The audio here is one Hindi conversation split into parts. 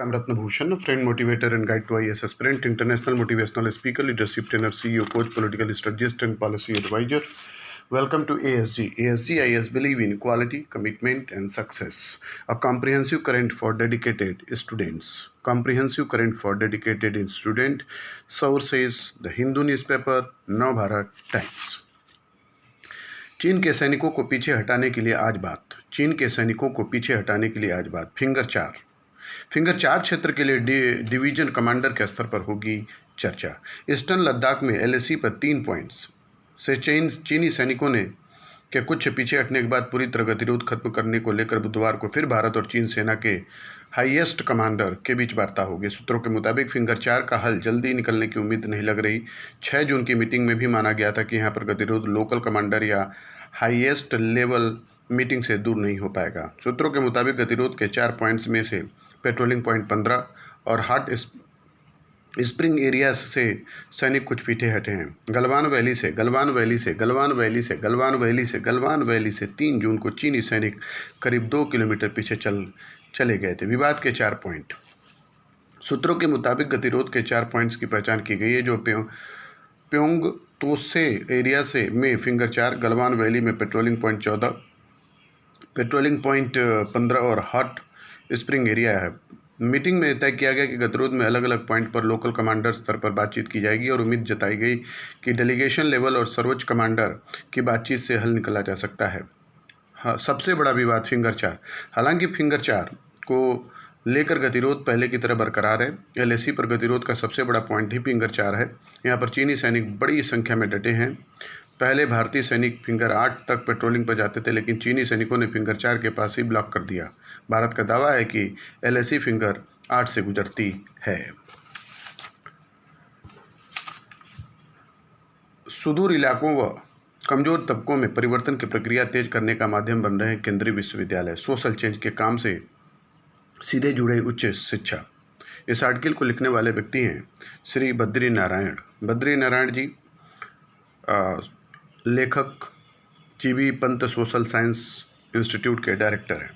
I'm Ratna Bhushan, a friend, motivator, and guide to IAS aspirant, international motivational speaker, leadership trainer, CEO, coach, political strategist, and policy advisor. Welcome to ASG. ASG, IAS believe in equality, commitment, and success. A comprehensive current for dedicated students. Comprehensive current for dedicated student. Sources: The Hindu newspaper, Navbharat Times. चीन के सैनिकों को पीछे हटाने के लिए आज बात। चीन के सैनिकों को पीछे हटाने के लिए आज बात। फिंगर 4 क्षेत्र के लिए डिवीजन कमांडर के स्तर पर होगी चर्चा। ईस्टर्न लद्दाख में LAC पर 3 पॉइंट्स से चीनी सैनिकों ने के कुछ पीछे हटने के बाद पूरी तरह गतिरोध खत्म करने को लेकर बुधवार को फिर भारत और चीन सेना के हाईएस्ट कमांडर के बीच वार्ता होगी। सूत्रों के मुताबिक फिंगर 4 का हल जल्दी निकलने की उम्मीद नहीं लग रही। 6 जून की मीटिंग में भी माना गया था कि यहाँ पर गतिरोध लोकल कमांडर या हाईएस्ट लेवल मीटिंग से दूर नहीं हो पाएगा। सूत्रों के मुताबिक गतिरोध के 4 पॉइंट्स में से पेट्रोलिंग पॉइंट 15 और हॉट स्प्रिंग एरिया से सैनिक कुछ पीछे हटे हैं। गलवान वैली से 3 जून को चीनी सैनिक करीब 2 किलोमीटर पीछे चले गए थे। विवाद के 4 पॉइंट। सूत्रों के मुताबिक गतिरोध के 4 पॉइंट्स की पहचान की गई है जो प्योंग तोसे एरिया से में फिंगर 4, गलवान वैली में पेट्रोलिंग पॉइंट 14, पेट्रोलिंग पॉइंट 15 और हॉट स्प्रिंग एरिया है। मीटिंग में तय किया गया कि गतिरोध में अलग अलग पॉइंट पर लोकल कमांडर स्तर पर बातचीत की जाएगी और उम्मीद जताई गई कि डेलीगेशन लेवल और सर्वोच्च कमांडर की बातचीत से हल निकाला जा सकता है। हाँ, सबसे बड़ा विवाद फिंगर 4। हालांकि फिंगर 4 को लेकर गतिरोध पहले की तरह बरकरार है। LAC पर गतिरोध का सबसे बड़ा पॉइंट ही फिंगर 4 है। यहाँ पर चीनी सैनिक बड़ी संख्या में डटे हैं। पहले भारतीय सैनिक फिंगर 8 तक पेट्रोलिंग पर जाते थे, लेकिन चीनी सैनिकों ने फिंगर 4 के पास ही ब्लॉक कर दिया। भारत का दावा है कि LAC फिंगर 8 से गुजरती है। सुदूर इलाकों व कमजोर तबकों में परिवर्तन की प्रक्रिया तेज करने का माध्यम बन रहे हैं केंद्रीय विश्वविद्यालय। सोशल चेंज के काम से सीधे जुड़े उच्च शिक्षा। इस आर्टिकल को लिखने वाले व्यक्ति हैं श्री बद्री नारायण जी, लेखक GB Pant social science institute के डायरेक्टर हैं।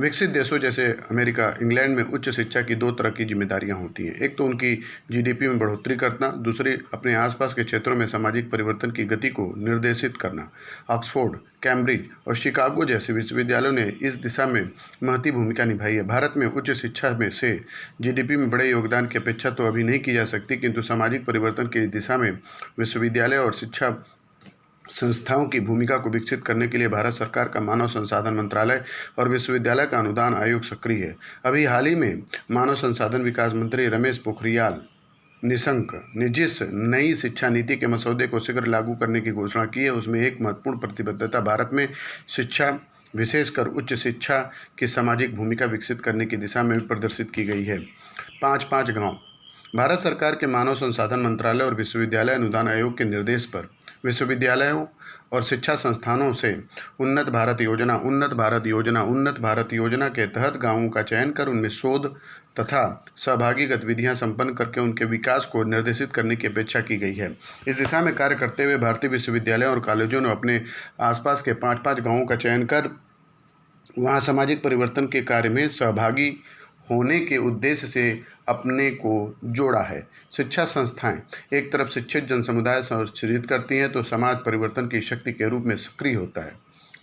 विकसित देशों जैसे अमेरिका, इंग्लैंड में उच्च शिक्षा की 2 तरह की जिम्मेदारियां होती हैं। एक तो उनकी GDP में बढ़ोतरी करना, दूसरी अपने आसपास के क्षेत्रों में सामाजिक परिवर्तन की गति को निर्देशित करना। ऑक्सफोर्ड, कैम्ब्रिज और शिकागो जैसे विश्वविद्यालयों ने इस दिशा में महती भूमिका निभाई है। भारत में उच्च शिक्षा में से GDP में बड़े योगदान की अपेक्षा तो अभी नहीं की जा सकती, किंतु सामाजिक परिवर्तन की दिशा में विश्वविद्यालय और शिक्षा संस्थाओं की भूमिका को विकसित करने के लिए भारत सरकार का मानव संसाधन मंत्रालय और विश्वविद्यालय का अनुदान आयोग सक्रिय है। अभी हाल ही में मानव संसाधन विकास मंत्री रमेश पोखरियाल निशंक ने जिस नई शिक्षा नीति के मसौदे को शीघ्र लागू करने की घोषणा की है, उसमें एक महत्वपूर्ण प्रतिबद्धता भारत में शिक्षा, विशेषकर उच्च शिक्षा की सामाजिक भूमिका विकसित करने की दिशा में प्रदर्शित की गई है। 5-5 गाँव। भारत सरकार के मानव संसाधन मंत्रालय और विश्वविद्यालय अनुदान आयोग के निर्देश पर विश्वविद्यालयों और शिक्षा संस्थानों से उन्नत भारत योजना के तहत गांवों का चयन कर उनमें शोध तथा सहभागी गतिविधियां संपन्न करके उनके विकास को निर्देशित करने की अपेक्षा की गई है। इस दिशा में कार्य करते हुए भारतीय विश्वविद्यालयों और कॉलेजों ने अपने आसपास के 5-5 गाँवों का चयन कर वहाँ सामाजिक परिवर्तन के कार्य में सहभागी होने के उद्देश्य से अपने को जोड़ा है। शिक्षा संस्थाएं एक तरफ शिक्षित जनसमुदाय सृजित करती हैं तो समाज परिवर्तन की शक्ति के रूप में सक्रिय होता है।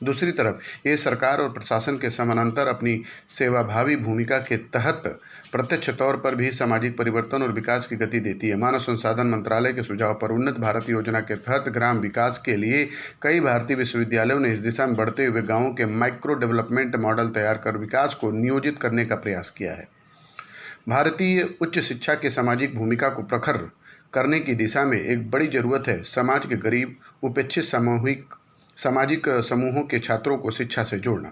दूसरी तरफ ये सरकार और प्रशासन के समानांतर अपनी सेवाभावी भूमिका के तहत प्रत्यक्ष तौर पर भी सामाजिक परिवर्तन और विकास की गति देती है। मानव संसाधन मंत्रालय के सुझाव पर उन्नत भारत योजना के तहत ग्राम विकास के लिए कई भारतीय विश्वविद्यालयों ने इस दिशा में बढ़ते हुए गाँवों के माइक्रो डेवलपमेंट मॉडल तैयार कर विकास को नियोजित करने का प्रयास किया है। भारतीय उच्च शिक्षा की सामाजिक भूमिका को प्रखर करने की दिशा में एक बड़ी जरूरत है समाज के गरीब, उपेक्षित सामाजिक समूहों के छात्रों को शिक्षा से जोड़ना।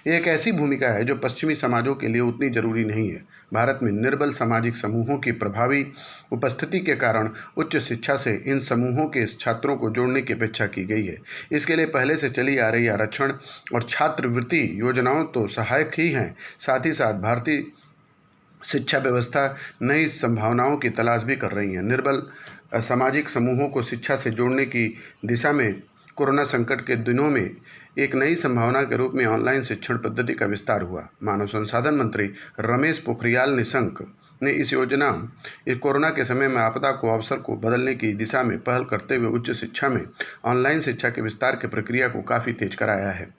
यह एक ऐसी भूमिका है जो पश्चिमी समाजों के लिए उतनी जरूरी नहीं है। भारत में निर्बल सामाजिक समूहों की प्रभावी उपस्थिति के कारण उच्च शिक्षा से इन समूहों के छात्रों को जोड़ने की अपेक्षा की गई है। इसके लिए पहले से चली आ रही आरक्षण और छात्रवृत्ति योजनाओं तो सहायक ही हैं, साथ ही साथ भारतीय शिक्षा व्यवस्था नई संभावनाओं की तलाश भी कर रही है। निर्बल सामाजिक समूहों को शिक्षा से जोड़ने की दिशा में कोरोना संकट के दिनों में एक नई संभावना के रूप में ऑनलाइन शिक्षण पद्धति का विस्तार हुआ। मानव संसाधन मंत्री रमेश पोखरियाल निशंक ने इस कोरोना के समय में आपदा को अवसर को बदलने की दिशा में पहल करते हुए उच्च शिक्षा में ऑनलाइन शिक्षा के विस्तार की प्रक्रिया को काफ़ी तेज कराया है।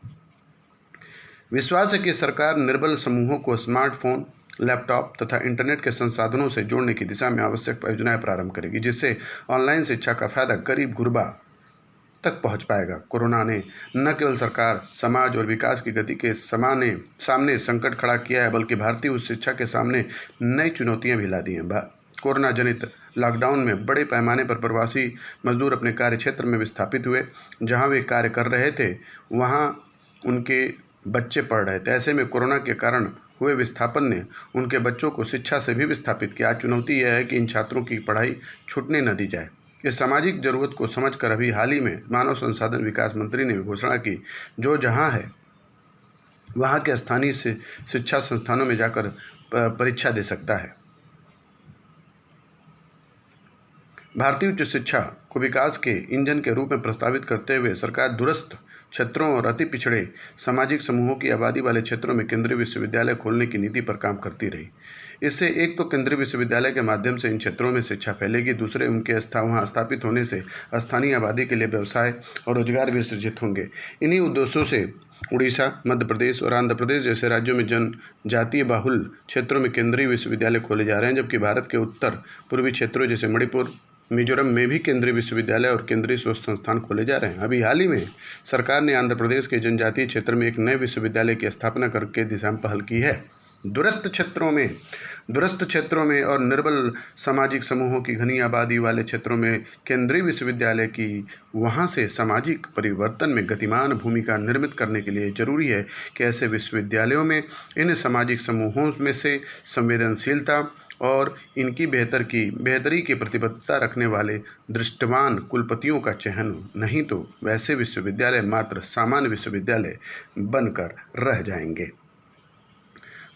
विश्वास है कि सरकार निर्बल समूहों को स्मार्टफोन, लैपटॉप तथा इंटरनेट के संसाधनों से जोड़ने की दिशा में आवश्यक योजनाएं प्रारंभ करेगी, जिससे ऑनलाइन शिक्षा का फायदा गरीब गुरबा तक पहुंच पाएगा। कोरोना ने न केवल सरकार, समाज और विकास की गति के सामने संकट खड़ा किया है, बल्कि भारतीय उच्च शिक्षा के सामने नई चुनौतियां भी ला दी हैं। कोरोना जनित लॉकडाउन में बड़े पैमाने पर प्रवासी मजदूर अपने कार्य क्षेत्र में विस्थापित हुए। जहां वे कार्य कर रहे थे वहां उनके बच्चे पढ़ रहे थे। ऐसे में कोरोना के कारण हुए विस्थापन ने उनके बच्चों को शिक्षा से भी विस्थापित किया। चुनौती यह है कि इन छात्रों की पढ़ाई छूटने न दी जाए। इस सामाजिक जरूरत को समझकर अभी हाल ही में मानव संसाधन विकास मंत्री ने घोषणा की, जो जहां है वहां के स्थानीय शिक्षा संस्थानों में जाकर परीक्षा दे सकता है। भारतीय उच्च शिक्षा को विकास के इंजन के रूप में प्रस्तावित करते हुए सरकार दूरस्थ क्षेत्रों और अति पिछड़े सामाजिक समूहों की आबादी वाले क्षेत्रों में केंद्रीय विश्वविद्यालय खोलने की नीति पर काम करती रही। इससे एक तो केंद्रीय विश्वविद्यालय के माध्यम से इन क्षेत्रों में शिक्षा फैलेगी, दूसरे उनके वहाँ स्थापित होने से स्थानीय आबादी के लिए व्यवसाय और रोजगार भी सृजित होंगे। इन्हीं उद्देश्यों से उड़ीसा, मध्य प्रदेश और आंध्र प्रदेश जैसे राज्यों में जनजातीय बाहुल क्षेत्रों में केंद्रीय विश्वविद्यालय खोले जा रहे हैं, जबकि भारत के उत्तर पूर्वी क्षेत्रों जैसे मणिपुर, मिजोरम में भी केंद्रीय विश्वविद्यालय और केंद्रीय शोध संस्थान खोले जा रहे हैं। अभी हाल ही में सरकार ने आंध्र प्रदेश के जनजातीय क्षेत्र में एक नए विश्वविद्यालय की स्थापना करके दिशा में पहल की है। दूरस्थ क्षेत्रों में और निर्बल सामाजिक समूहों की घनी आबादी वाले क्षेत्रों में केंद्रीय विश्वविद्यालय की वहां से सामाजिक परिवर्तन में गतिमान भूमिका निर्मित करने के लिए जरूरी है कि ऐसे विश्वविद्यालयों में इन सामाजिक समूहों में से संवेदनशीलता और इनकी बेहतरी की प्रतिबद्धता रखने वाले दृष्टिवान कुलपतियों का चयन हो, नहीं तो वैसे विश्वविद्यालय मात्र सामान्य विश्वविद्यालय बनकर रह जाएंगे।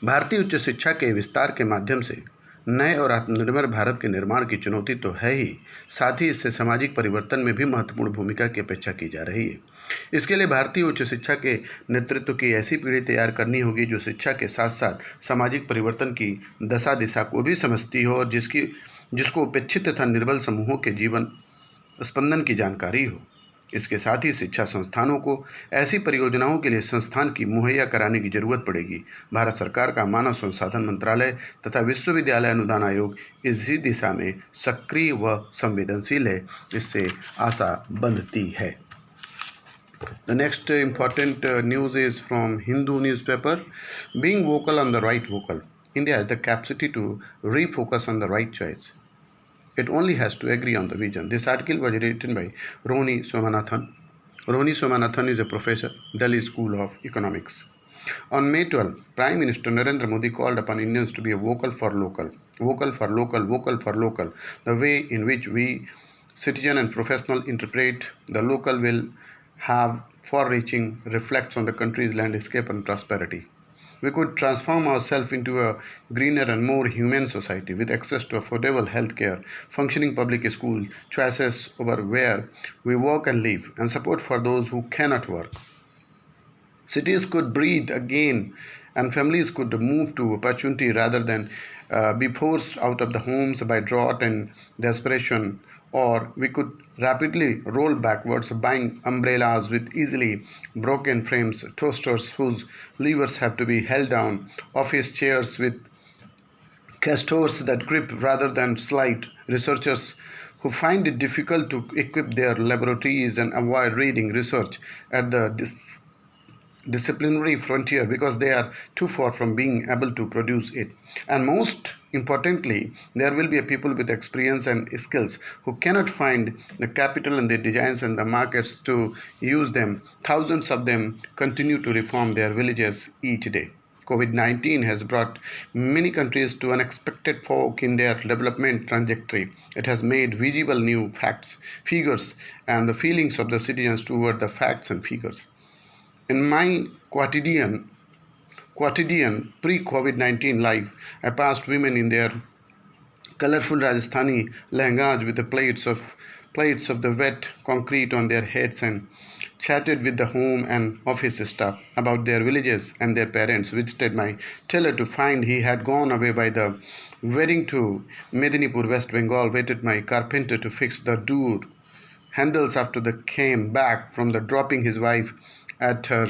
भारतीय उच्च शिक्षा के विस्तार के माध्यम से नए और आत्मनिर्भर भारत के निर्माण की चुनौती तो है ही, साथ ही इससे सामाजिक परिवर्तन में भी महत्वपूर्ण भूमिका की अपेक्षा की जा रही है। इसके लिए भारतीय उच्च शिक्षा के नेतृत्व की ऐसी पीढ़ी तैयार करनी होगी जो शिक्षा के साथ साथ सामाजिक परिवर्तन की दशा दिशा को भी समझती हो और जिसको उपेक्षित तथा निर्बल समूहों के जीवन स्पंदन की जानकारी हो। इसके साथ ही शिक्षा संस्थानों को ऐसी परियोजनाओं के लिए संस्थान की मुहैया कराने की जरूरत पड़ेगी। भारत सरकार का मानव संसाधन मंत्रालय तथा विश्वविद्यालय अनुदान आयोग इसी दिशा में सक्रिय व संवेदनशील है। इससे आशा बंधती है। The next important news is from Hindu newspaper. Being vocal on the right vocal. India has the capacity to refocus on the right choice. It only has to agree on the vision. This article was written by Rohini Somanathan. Rohini Somanathan is a professor, Delhi School of Economics. On May 12, Prime Minister Narendra Modi called upon Indians to be a vocal for local. Vocal for local, vocal for local. The way in which we, citizen and professional, interpret the local will have far-reaching reflects on the country's landscape and prosperity. We could transform ourselves into a greener and more humane society with access to affordable health care, functioning public schools, choices over where we work and live, and support for those who cannot work. Cities could breathe again and families could move to opportunity rather than be forced out of the homes by drought and desperation. Or we could rapidly roll backwards, buying umbrellas with easily broken frames, toasters whose levers have to be held down, office chairs with castors that grip rather than slide, researchers who find it difficult to equip their laboratories and avoid reading research at the disciplinary frontier because they are too far from being able to produce it. And most importantly, there will be a people with experience and skills who cannot find the capital and the designs and the markets to use them. Thousands of them continue to reform their villages each day. COVID-19 has brought many countries to unexpected fork in their development trajectory. It has made visible new facts, figures, and the feelings of the citizens toward the facts and figures. In my quotidian pre-COVID-19 life, I passed women in their colorful Rajasthani lehengas with the plaits of plates of the wet concrete on their heads and chatted with the home and office staff about their villages, and their parents visited my tailor to find he had gone away by the wedding to Medinipur, West Bengal, waited my carpenter to fix the door handles after they came back from the dropping his wife at her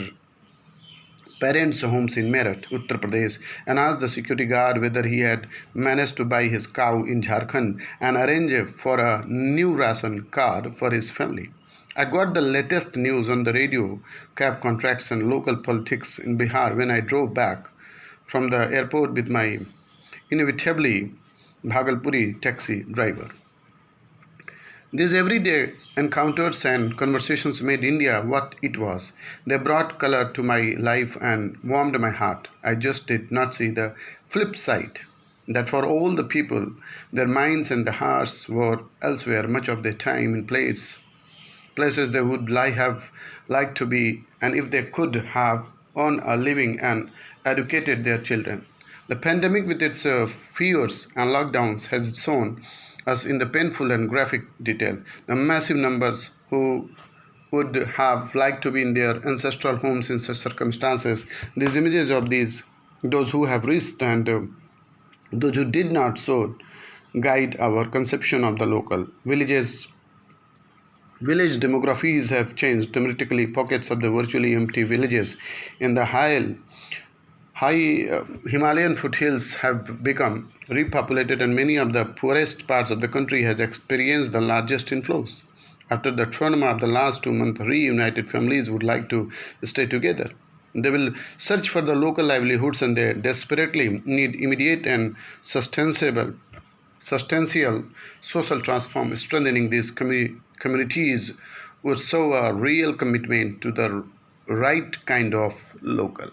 parents' homes in Meerut, Uttar Pradesh, and asked the security guard whether he had managed to buy his cow in Jharkhand and arrange for a new ration card for his family. I got the latest news on the radio, cab contracts and local politics in Bihar when I drove back from the airport with my inevitably Bhagalpuri taxi driver. These everyday encounters and conversations made India what it was. They brought color to my life and warmed my heart. I just did not see the flip side. That for all the people, their minds and their hearts were elsewhere much of their time in places they would have liked to be, and if they could have earned a living and educated their children. The pandemic, with its fears and lockdowns, has shown us in the painful and graphic detail the massive numbers who would have liked to be in their ancestral homes in such circumstances. These images of those who have reached and those who did not so guide our conception of the local villages. Village demographies have changed dramatically. Pockets of the virtually empty villages in the high Himalayan foothills have become repopulated, and many of the poorest parts of the country has experienced the largest inflows. After the trauma of the last 2 months, reunited families would like to stay together. They will search for the local livelihoods, and they desperately need immediate and substantial social transform. Strengthening these communities would show a real commitment to the right kind of local.